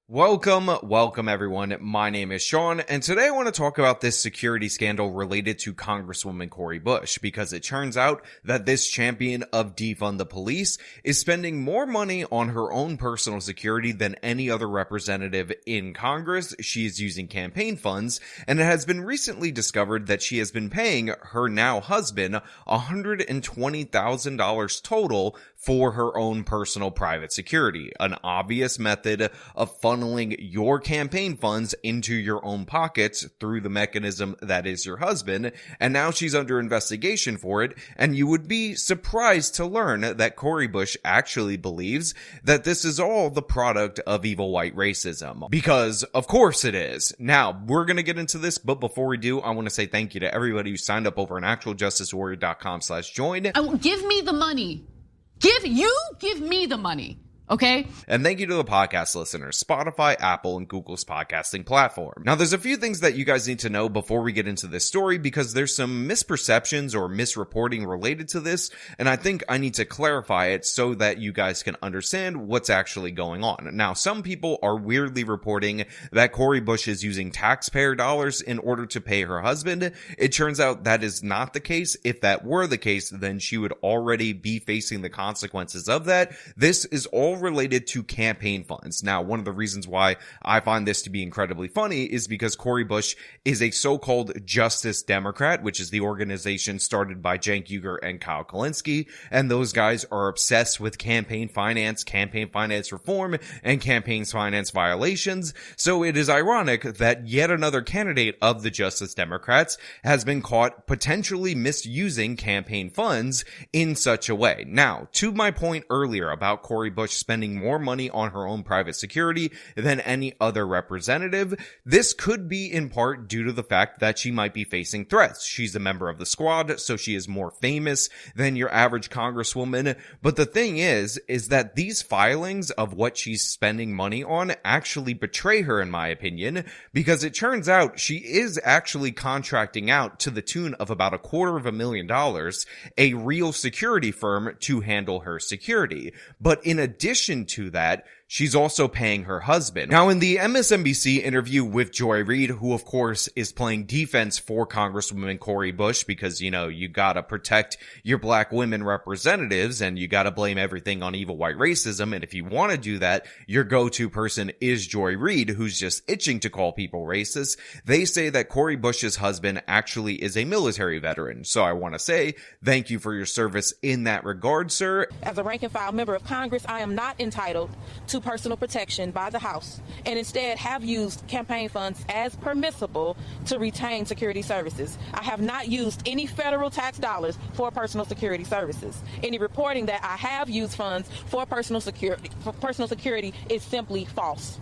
Welcome everyone. My name is Sean, and today I want to talk about this security scandal related to Congresswoman Cori Bush, because it turns out that this champion of defund the police is spending more money on her own personal security than any other representative in Congress. She is using campaign funds, and it has been recently discovered that she has been paying her now husband $120,000 total for her own personal private security, an obvious method of funneling your campaign funds into your own pockets through the mechanism that is your husband. And now she's under investigation for it, and you would be surprised to learn that Cori Bush actually believes that this is all the product of evil white racism. Because of course it is. Now, we're gonna get into this, but before we do, I want to say thank you to everybody who signed up over on actualjusticewarrior.com/join. Give me the money. Give me the money. Okay. And thank you to the podcast listeners, Spotify, Apple, and Google's podcasting platform. Now, there's a few things that you guys need to know before we get into this story, because there's some misperceptions or misreporting related to this, and I think I need to clarify it so that you guys can understand what's actually going on. Now, some people are weirdly reporting that Cori Bush is using taxpayer dollars in order to pay her husband. It turns out that is not the case. If that were the case, then she would already be facing the consequences of that. This is all related to campaign funds. Now, one of the reasons why I find this to be incredibly funny is because Cori Bush is a so-called Justice Democrat, which is the organization started by Cenk Uygur and Kyle Kulinski, and those guys are obsessed with campaign finance reform, and campaign finance violations. So it is ironic that yet another candidate of the Justice Democrats has been caught potentially misusing campaign funds in such a way. Now, to my point earlier about Cori Bush spending more money on her own private security than any other representative, this could be in part due to the fact that she might be facing threats. She's a member of the squad, so she is more famous than your average congresswoman. But the thing is that these filings of what she's spending money on actually betray her, in my opinion, because it turns out she is actually contracting out to the tune of about $250,000 a real security firm to handle her security. But in addition to that, she's also paying her husband. Now, in the MSNBC interview with Joy Reid, who of course is playing defense for Congresswoman Cori Bush, because, you know, you gotta protect your black women representatives and you gotta blame everything on evil white racism. And if you want to do that, your go-to person is Joy Reid, who's just itching to call people racist. They say that Cori Bush's husband actually is a military veteran. So I want to say thank you for your service in that regard, sir. As a rank and file member of Congress, I am not entitled to personal protection by the House, and instead have used campaign funds as permissible to retain security services. I have not used any federal tax dollars for personal security services. Any reporting that I have used funds for personal security is simply false.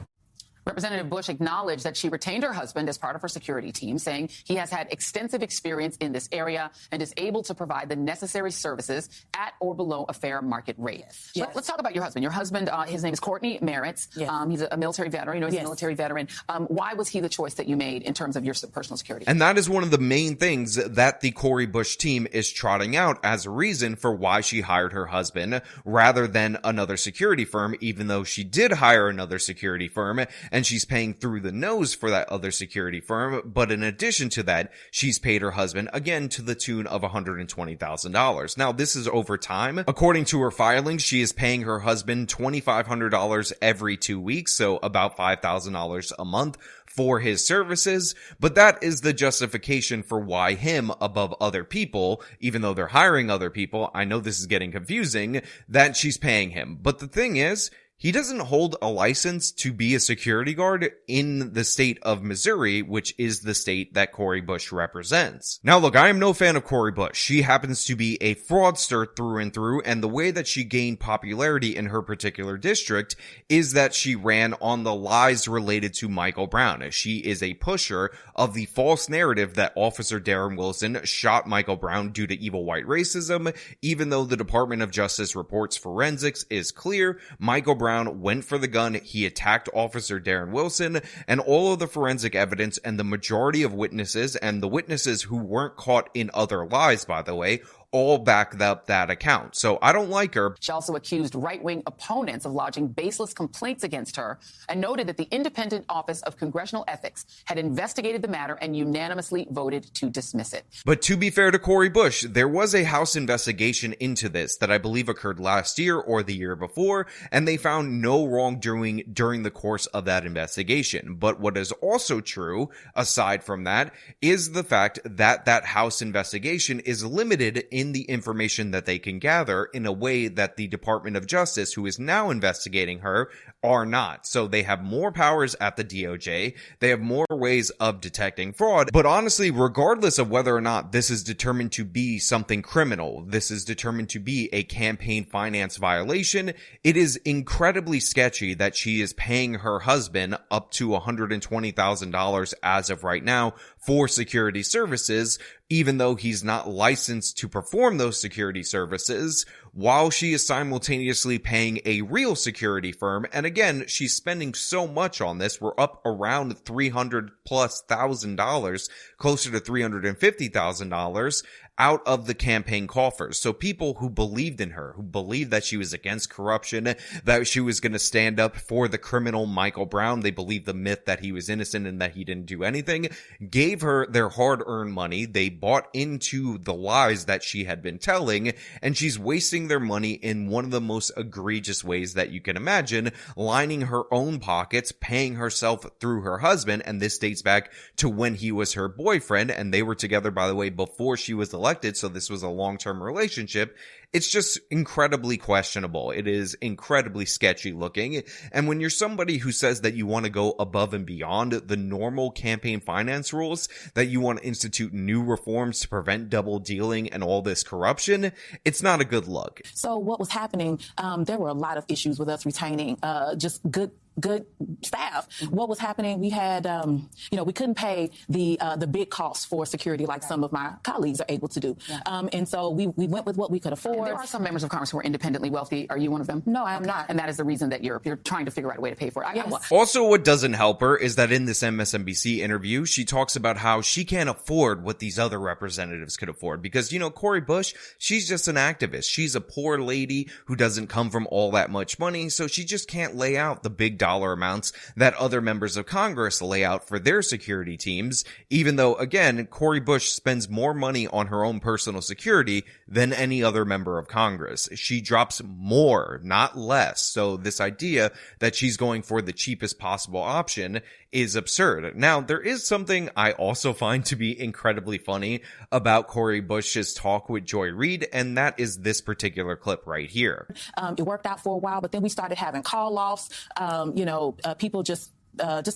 Representative Bush acknowledged that she retained her husband as part of her security team, saying he has had extensive experience in this area and is able to provide the necessary services at or below a fair market rate. Yes. Let's talk about your husband. Your husband, his name is Courtney Merritt. Yes. He's a military veteran. You know, he's Yes. a military veteran. Why was he the choice that you made in terms of your personal security? And that is one of the main things that the Cori Bush team is trotting out as a reason for why she hired her husband rather than another security firm, even though she did hire another security firm and she's paying through the nose for that other security firm. But in addition to that, she's paid her husband again to the tune of $120,000. Now, this is over time. According to her filings, she is paying her husband $2,500 every 2 weeks, so about $5,000 a month for his services. But that is the justification for why him above other people, even though they're hiring other people. I know this is getting confusing, that she's paying him. But the thing is, he doesn't hold a license to be a security guard in the state of Missouri, which is the state that Cori Bush represents. Now, look, I am no fan of Cori Bush. She happens to be a fraudster through and through, and the way that she gained popularity in her particular district is that she ran on the lies related to Michael Brown. She is a pusher of the false narrative that Officer Darren Wilson shot Michael Brown due to evil white racism, even though the Department of Justice reports forensics is clear. Michael Brown went for the gun, he attacked Officer Darren Wilson, and all of the forensic evidence and the majority of witnesses, and the witnesses who weren't caught in other lies, by the way, all back up that account. So I don't like her. She also accused right-wing opponents of lodging baseless complaints against her and noted that the Independent Office of Congressional Ethics had investigated the matter and unanimously voted to dismiss it. But to be fair to Cori Bush, there was a House investigation into this that I believe occurred last year or the year before, and they found no wrongdoing during the course of that investigation. But what is also true, aside from that, is the fact that that House investigation is limited in the information that they can gather in a way that the Department of Justice, who is now investigating her, are not. So they have more powers at the DOJ, they have more ways of detecting fraud, but honestly, regardless of whether or not this is determined to be something criminal, this is determined to be a campaign finance violation, it is incredibly sketchy that she is paying her husband up to $120,000 as of right now for security services, even though he's not licensed to perform those security services, while she is simultaneously paying a real security firm. And again, she's spending so much on this. We're up around $300,000+, closer to $350,000 out of the campaign coffers. So people who believed in her, who believed that she was against corruption, that she was going to stand up for the criminal Michael Brown, they believed the myth that he was innocent and that he didn't do anything, gave her their hard-earned money. They bought into the lies that she had been telling, and she's wasting their money in one of the most egregious ways that you can imagine, lining her own pockets, paying herself through her husband, and this dates back to when he was her boyfriend, and they were together, by the way, before she was elected, so this was a long-term relationship. It's just incredibly questionable. It is incredibly sketchy looking. And when you're somebody who says that you want to go above and beyond the normal campaign finance rules, that you want to institute new reforms to prevent double dealing and all this corruption, it's not a good look. So what was happening, there were a lot of issues with us retaining just good staff. What was happening? We had, we couldn't pay the big costs for security like some of my colleagues are able to do. And so we went with what we could afford. There are some members of Congress who are independently wealthy. Are you one of them? No, I'm not. And that is the reason that you're trying to figure out a way to pay for it. Yes. Also, what doesn't help her is that in this MSNBC interview, she talks about how she can't afford what these other representatives could afford because, Cori Bush, she's just an activist. She's a poor lady who doesn't come from all that much money, so she just can't lay out the big dollar amounts that other members of Congress lay out for their security teams, even though, again, Cori Bush spends more money on her own personal security than any other member of Congress. She drops more, not less. So this idea that she's going for the cheapest possible option is absurd. Now, there is something I also find to be incredibly funny about Cori Bush's talk with Joy Reid, and that is this particular clip right here. It worked out for a while, but then we started having call-offs, people just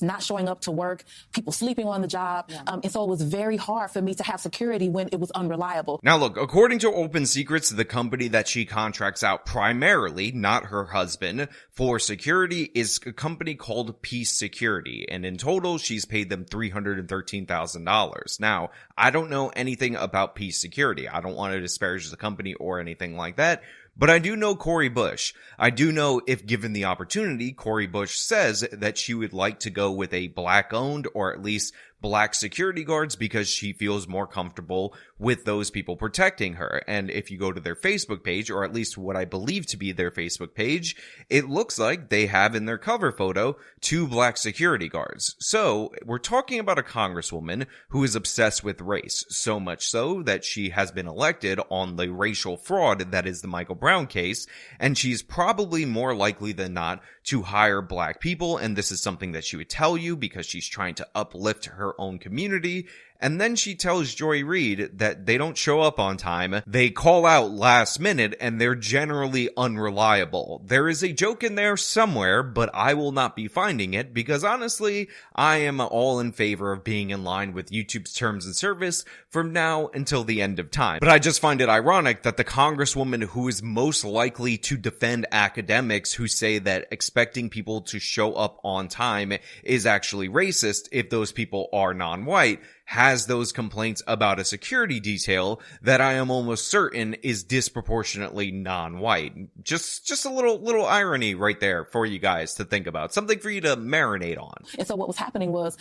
not showing up to work, people sleeping on the job. And so it was very hard for me to have security when it was unreliable. Now look, according to Open Secrets, the company that she contracts out primarily, not her husband, for security is a company called Peace Security. And in total, she's paid them $313,000. Now, I don't know anything about Peace Security. I don't want to disparage the company or anything like that. But I do know Cori Bush. I do know if given the opportunity, Cori Bush says that she would like to go with a black-owned or at least black security guards because she feels more comfortable with those people protecting her. And if you go to their Facebook page, or at least what I believe to be their Facebook page, it looks like they have in their cover photo 2 black security guards. So we're talking about a congresswoman who is obsessed with race, so much so that she has been elected on the racial fraud that is the Michael Brown case, and she's probably more likely than not to hire black people, and this is something that she would tell you because she's trying to uplift her own community. And then she tells Joy Reid that they don't show up on time, they call out last minute, and they're generally unreliable. There is a joke in there somewhere, but I will not be finding it because honestly, I am all in favor of being in line with YouTube's terms and service from now until the end of time. But I just find it ironic that the congresswoman who is most likely to defend academics who say that expecting people to show up on time is actually racist if those people are non-white, has has those complaints about a security detail that I am almost certain is disproportionately non-white. Just a little irony right there for you guys to think about. Something for you to marinate on. And so what was happening was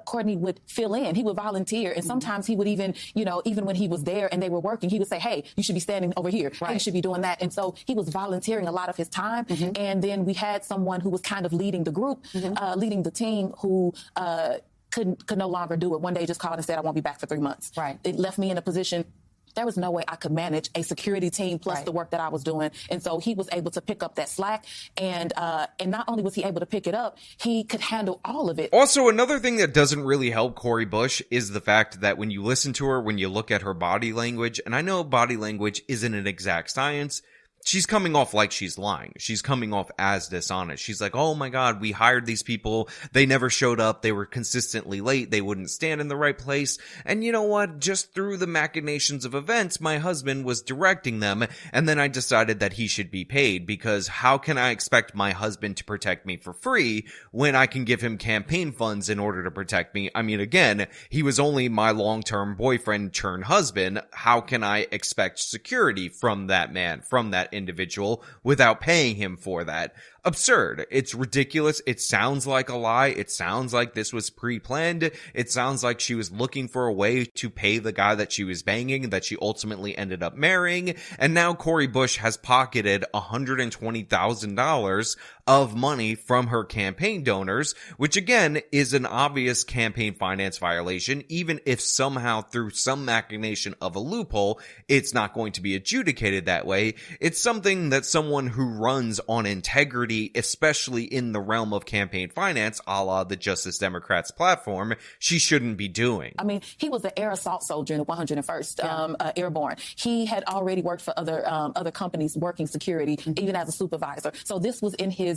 Courtney would fill in. He would volunteer. And sometimes he would even, even when he was there and they were working, he would say, hey, you should be standing over here. Right. Hey, you should be doing that. And so he was volunteering a lot of his time. And then we had someone who was kind of leading the group, leading the team who could no longer do it. One day just called and said, I won't be back for 3 months. Right. It left me in a position. There was no way I could manage a security team plus the work that I was doing. And so he was able to pick up that slack. And not only was he able to pick it up, he could handle all of it. Also, another thing that doesn't really help Cori Bush is the fact that when you listen to her, when you look at her body language, and I know body language isn't an exact science, she's coming off like she's lying. She's coming off as dishonest. She's like, oh my God, we hired these people. They never showed up. They were consistently late. They wouldn't stand in the right place. And you know what? Just through the machinations of events, my husband was directing them. And then I decided that he should be paid, because how can I expect my husband to protect me for free when I can give him campaign funds in order to protect me? I mean, again, he was only my long-term boyfriend turned husband. How can I expect security from that man, from that individual, without paying him for that? Absurd. It's ridiculous. It sounds like a lie. It sounds like this was pre-planned. It sounds like she was looking for a way to pay the guy that she was banging, that she ultimately ended up marrying. And now Cori Bush has pocketed $120,000 of money from her campaign donors, which again is an obvious campaign finance violation. Even if somehow through some machination of a loophole, it's not going to be adjudicated that way. It's something that someone who runs on integrity, especially in the realm of campaign finance, a la the Justice Democrats platform, she shouldn't be doing. I mean, he was the air assault soldier in the 101st Airborne. He had already worked for other companies working security, even as a supervisor. So this was in his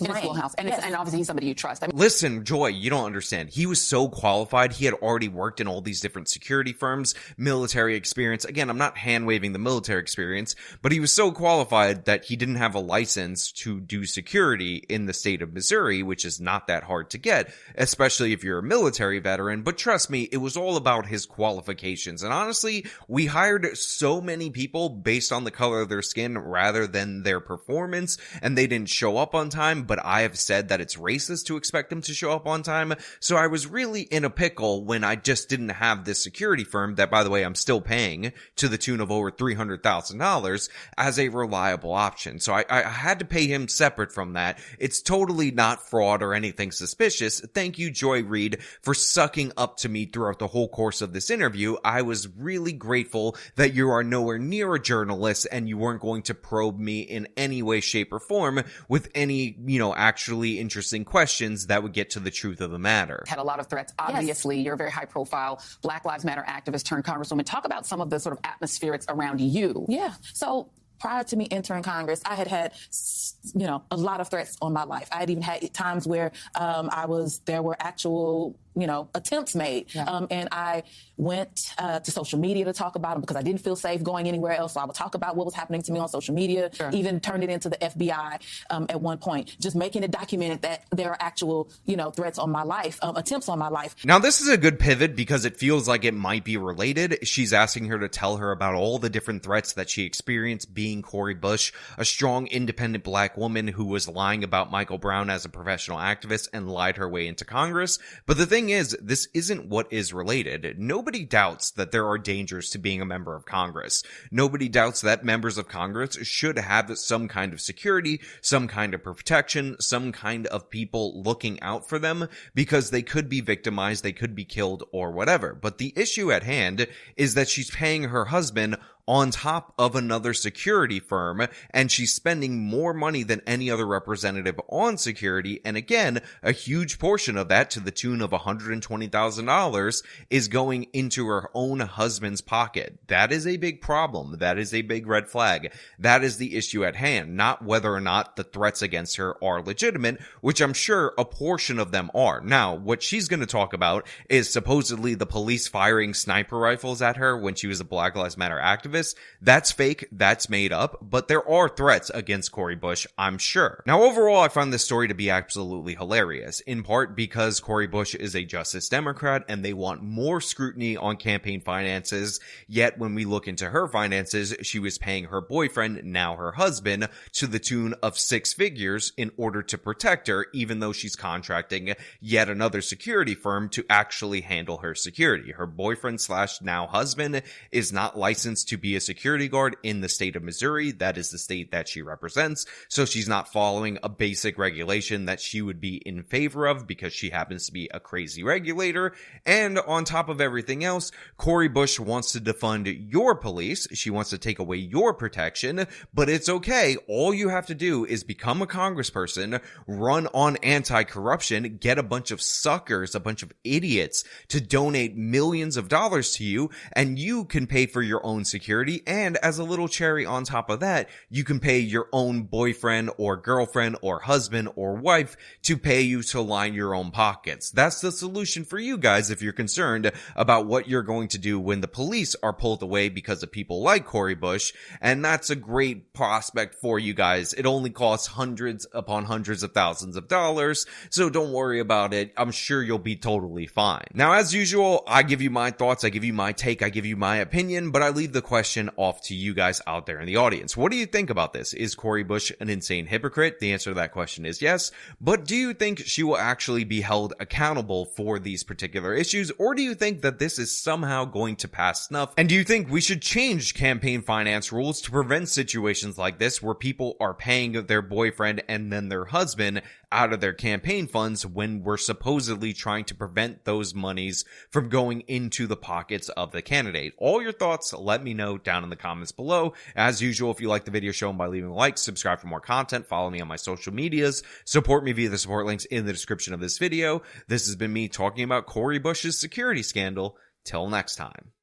lane. Wheelhouse. And obviously he's somebody you trust. I mean, listen, Joy, you don't understand. He was so qualified. He had already worked in all these different security firms, military experience. Again, I'm not hand-waving the military experience, but he was so qualified that he didn't have a license to do security in the state of Missouri, which is not that hard to get, especially if you're a military veteran. But trust me, it was all about his qualifications. And honestly, we hired so many people based on the color of their skin rather than their performance, and they didn't show up on time. But I have said that it's racist to expect them to show up on time. So I was really in a pickle when I just didn't have this security firm that, by the way, I'm still paying to the tune of over $300,000 as a reliable option. So I had to pay him separate from that. It's totally not fraud or anything suspicious. Thank you, Joy Reid, for sucking up to me throughout the whole course of this interview. I was really grateful that you are nowhere near a journalist and you weren't going to probe me in any way, shape, or form with any, actually interesting questions that would get to the truth of the matter. Had a lot of threats. Obviously, you're a very high profile Black Lives Matter activist turned congresswoman. Talk about some of the sort of atmospherics around you. Yeah. So prior to me entering Congress, I had, a lot of threats on my life. I had even had times where there were actual, attempts made. Yeah. And I went to social media to talk about them because I didn't feel safe going anywhere else. So I would talk about what was happening to me on social media, even turned it into the FBI at one point, just making it documented that there are actual, threats on my life, attempts on my life. Now, this is a good pivot because it feels like it might be related. She's asking her to tell her about all the different threats that she experienced being Cori Bush, a strong, independent Black woman who was lying about Michael Brown as a professional activist and lied her way into Congress. But the thing is, this isn't what is related. Nobody doubts that there are dangers to being a member of Congress. Nobody doubts that members of Congress should have some kind of security, some kind of protection, some kind of people looking out for them because they could be victimized, they could be killed, or whatever. But the issue at hand is that she's paying her husband on top of another security firm, and she's spending more money than any other representative on security. And again, a huge portion of that, to the tune of $120,000, is going into her own husband's pocket. That is a big problem. That is a big red flag. That is the issue at hand, not whether or not the threats against her are legitimate, which I'm sure a portion of them are. Now, what she's going to talk about is supposedly the police firing sniper rifles at her when she was a Black Lives Matter activist. activist. That's fake, that's made up, but there are threats against Cori Bush, I'm sure. Now, overall, I find this story to be absolutely hilarious, in part because Cori Bush is a Justice Democrat and they want more scrutiny on campaign finances, yet when we look into her finances, she was paying her boyfriend, now her husband, to the tune of 6 figures in order to protect her, even though she's contracting yet another security firm to actually handle her security. Her boyfriend slash now husband is not licensed to be a security guard in the state of Missouri. That is the state that she represents. So she's not following a basic regulation that she would be in favor of because she happens to be a crazy regulator. And on top of everything else, Cori Bush wants to defund your police. She wants to take away your protection, but it's okay. All you have to do is become a congressperson, run on anti-corruption, get a bunch of suckers, a bunch of idiots to donate millions of dollars to you, and you can pay for your own security. And as a little cherry on top of that, you can pay your own boyfriend or girlfriend or husband or wife to pay you to line your own pockets. That's the solution for you guys if you're concerned about what you're going to do when the police are pulled away because of people like Cori Bush. And that's a great prospect for you guys. It only costs hundreds upon hundreds of thousands of dollars, so don't worry about it. I'm sure you'll be totally fine. Now, as usual, I give you my thoughts, I give you my take, I give you my opinion, but I leave the question off to you guys out there in the audience. What do you think about this? Is Cori Bush an insane hypocrite? The answer to that question is yes. But do you think she will actually be held accountable for these particular issues, or do you think that this is somehow going to pass snuff? And do you think we should change campaign finance rules to prevent situations like this where people are paying their boyfriend and then their husband out of their campaign funds when we're supposedly trying to prevent those monies from going into the pockets of the candidate? All your thoughts, let me know down in the comments below. As usual, if you like the video, show them by leaving a like, subscribe for more content, follow me on my social medias, support me via the support links in the description of this video. This has been me talking about Cori Bush's security scandal. Till next time.